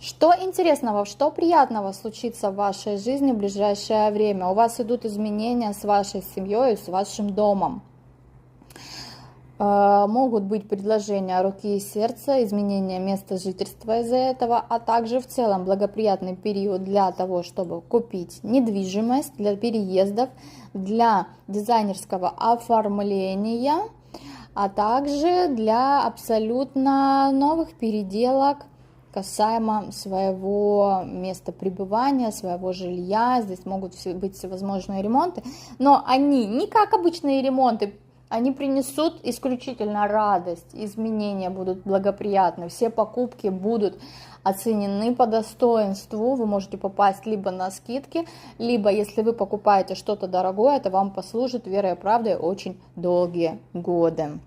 Что интересного, что приятного случится в вашей жизни в ближайшее время? У вас идут изменения с вашей семьей, с вашим домом. Могут быть предложения руки и сердца, изменения места жительства из-за этого, а также в целом благоприятный период для того, чтобы купить недвижимость, для переездов, для дизайнерского оформления, а также для абсолютно новых переделок касаемо своего места пребывания, своего жилья. Здесь могут быть всевозможные ремонты, но они не как обычные ремонты, они принесут исключительно радость, изменения будут благоприятны, все покупки будут оценены по достоинству, вы можете попасть либо на скидки, либо если вы покупаете что-то дорогое, это вам послужит верой и правдой очень долгие годы.